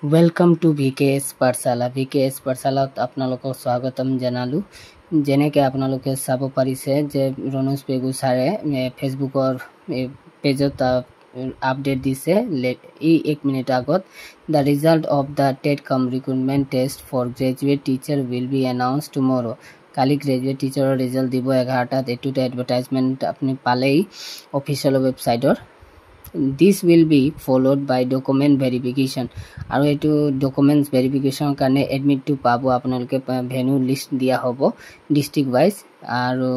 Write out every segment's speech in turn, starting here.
Welcome to VKS पाठशाला। VKS पाठशालात आपनालोকক स्वागतम जनालु। जेनेके आपनालोके चाब पारिसे जे रनोज पेगु सारे फेसबुकर पेजत अपडेट दिसे एक मिनिट आगत। The result of the TET cum recruitment test for graduate teacher will be announced tomorrow. काली ग्रेजुएट टीचर रिजल्ट दिबो 11टात एटुटे एडवर्टाइजमेंट अपनी पालेई ऑफिशियल वेबसाइटर। This will be followed by document verification আৰু এটো documents verification কাৰণে admit to পাবো আপোনালোকে venue list দিয়া হ'ব district wise আৰু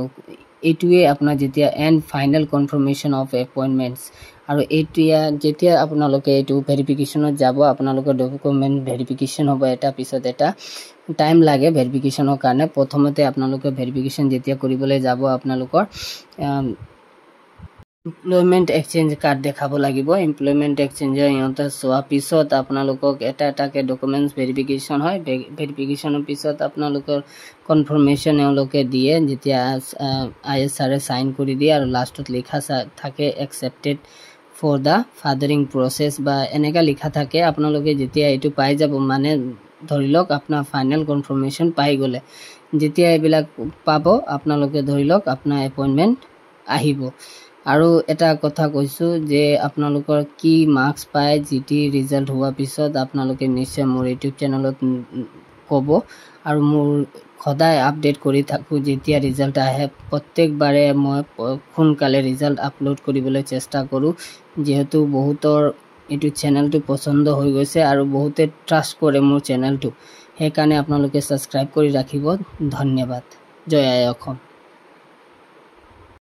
এটোৱে আপোনাৰ যেতিয়া and final confirmation of appointments আৰু এতিয়া যেতিয়া আপোনালোকে এটো verificationত যাব আপোনালোকৰ document verification হ'ব এটা পিছত এটা টাইম লাগে verificationৰ কাৰণে। প্ৰথমতে আপোনালোকে verification যেতিয়া কৰিবলৈ যাব আপোনালোকৰ एम्प्लॉयमेंट एक्सचेंज कार्ड देखाबो লাগিব। एम्प्लॉयमेंट एक्सचेंज ইহঁতে সোৱা পিছত আপোনালোকক এটা এটাকে ডকুমেন্টস ভেৰিফিকেশন হয়। ভেৰিফিকেশনৰ পিছত আপোনালোকৰ কনফাৰ্মেশন এওঁলোকে দিয়ে যেতিয়া ISR সাইন কৰি দিয়ে আৰু লাষ্টত লিখা থাকে একসেপ্টেড ফৰ দা ফাদাৰিং প্ৰসেস বা এনেকা লিখা থাকে। আপোনালোকে যেতিয়া এটো পাই যাব মানে ধৰিলক আপোনাৰ ফাইনাল কনফাৰ্মেশন পাই গলে যেতিয়া এবিলাক পাব আপোনালোকে ধৰিলক আপোনাৰ এপইন্টমেন্ট আহিব। আৰু এটা কথা কৈছো যে আপোনালোকৰ কি মাৰ্কস পায় জিটি ৰিজাল্ট হোৱা পিছত আপোনালোকে নিশ্চয় মোৰ ইউটিউব চেনেলত ক'ব আৰু মোৰ সদায় আপডেট কৰি থাকো যেতিয়া ৰিজাল্ট আহে। প্ৰত্যেকবাৰে মই সোনকালে ৰিজাল্ট আপলোড কৰিবলৈ চেষ্টা কৰো যেহেতু বহুতৰ ইটো চেনেলটো পছন্দ হৈ গৈছে আৰু বহুতে ট্ৰাষ্ট কৰে মোৰ চেনেলটো। সেই কাৰণে আপোনালোকে সাবস্ক্ৰাইব কৰি ৰাখিব। ধন্যবাদ। জয় আই অসম।